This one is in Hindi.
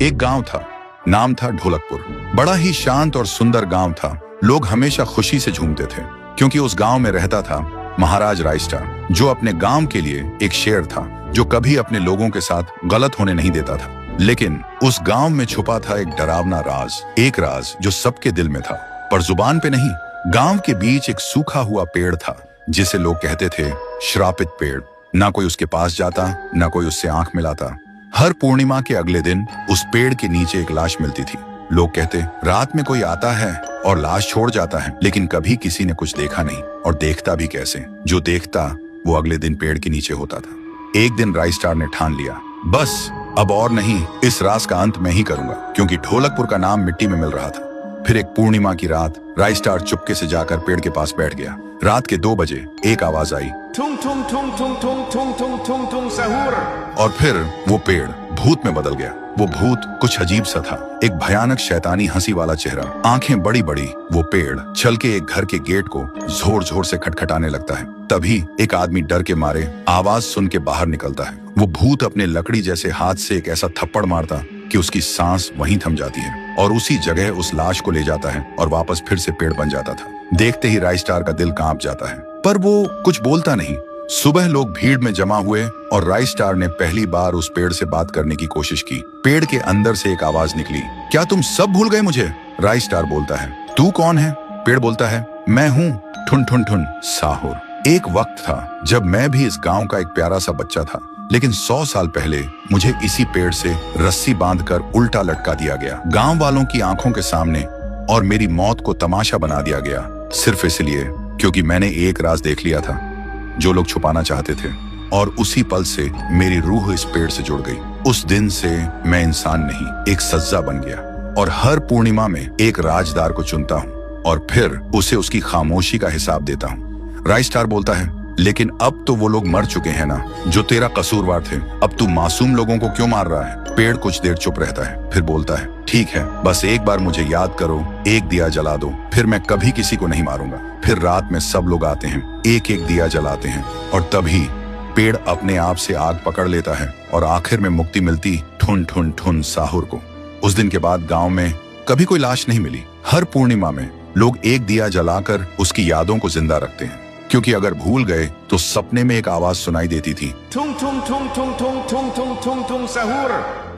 एक गांव था, नाम था ढोलकपुर। बड़ा ही शांत और सुंदर गांव था। लोग हमेशा खुशी से झूमते थे क्योंकि उस गांव में रहता था महाराज रायस्टार, जो अपने गांव के लिए एक शेर था जो कभी अपने लोगों के साथ गलत होने नहीं देता था। लेकिन उस गांव में छुपा था एक डरावना राज, एक राज जो सबके दिल में था पर जुबान पे नहीं। गांव के बीच एक सूखा हुआ पेड़ था जिसे लोग कहते थे श्रापित पेड़। ना कोई उसके पास जाता, ना कोई उससे आंख मिलाता। हर पूर्णिमा के अगले दिन उस पेड़ के नीचे एक लाश मिलती थी। लोग कहते रात में कोई आता है और लाश छोड़ जाता है, लेकिन कभी किसी ने कुछ देखा नहीं और देखता भी कैसे। जो देखता वो अगले दिन पेड़ के नीचे होता था। एक दिन रायस्टार ने ठान लिया, बस अब और नहीं, इस राज का अंत मैं ही करूंगा, क्योंकि ढोलकपुर का नाम मिट्टी में मिल रहा था। फिर एक पूर्णिमा की रात रायस्टार चुपके से जाकर पेड़ के पास बैठ गया। रात के 2 बजे एक आवाज आई, ठुंग ठुंग ठुंग ठुंग ठुंग ठुंग ठुंग ठुंग ठुंग सहूर। और फिर वो पेड़ भूत में बदल गया। वो भूत कुछ अजीब सा था, एक भयानक शैतानी हंसी वाला चेहरा, आंखें बड़ी बड़ी। वो पेड़ चल के एक घर के गेट को जोर जोर से खटखटाने लगता है। तभी एक आदमी डर के मारे आवाज सुन के बाहर निकलता है। वो भूत अपने लकड़ी जैसे हाथ से एक ऐसा थप्पड़ मारता कि उसकी सांस वहीं थम जाती है और उसी जगह उस लाश को ले जाता है और वापस फिर से पेड़ बन जाता था। देखते ही रायस्टार का दिल कांप जाता है, पर वो कुछ बोलता नहीं। सुबह लोग भीड़ में जमा हुए और रायस्टार ने पहली बार उस पेड़ से बात करने की कोशिश की। पेड़ के अंदर से एक आवाज निकली, क्या तुम सब भूल गए मुझे? रायस्टार बोलता है, तू कौन है? पेड़ बोलता है, मैं हूँ ठुन ठुन ठुन साहुर। एक वक्त था जब मैं भी इस गांव का एक प्यारा सा बच्चा था, लेकिन 100 साल पहले मुझे इसी पेड़ से रस्सी बांधकर उल्टा लटका दिया गया, गांव वालों की आंखों के सामने, और मेरी मौत को तमाशा बना दिया गया, सिर्फ इसलिए क्योंकि मैंने एक राज देख लिया था जो लोग छुपाना चाहते थे। और उसी पल से मेरी रूह इस पेड़ से जुड़ गई। उस दिन से मैं इंसान नहीं, एक सज्जा बन गया, और हर पूर्णिमा में एक राजदार को चुनता हूँ और फिर उसे उसकी खामोशी का हिसाब देता हूँ। रायस्टार बोलता है, लेकिन अब तो वो लोग मर चुके हैं ना जो तेरा कसूरवार थे। अब तू मासूम लोगों को क्यों मार रहा है? पेड़ कुछ देर चुप रहता है, फिर बोलता है, ठीक है, बस एक बार मुझे याद करो, एक दिया जला दो, फिर मैं कभी किसी को नहीं मारूंगा। फिर रात में सब लोग आते हैं, एक एक दिया जलाते हैं, और तभी पेड़ अपने आप से आग पकड़ लेता है और आखिर में मुक्ति मिलती ठुन ठुन ठुन साहुर को। उस दिन के बाद गांव में कभी कोई लाश नहीं मिली। हर पूर्णिमा में लोग एक दिया जलाकर उसकी यादों को जिंदा रखते हैं, क्योंकि अगर भूल गए तो सपने में एक आवाज सुनाई देती थी, ठुंग ठुंग ठुंग ठुंग ठुंग ठुंग ठुंग ठुंग ठुंग सहूर।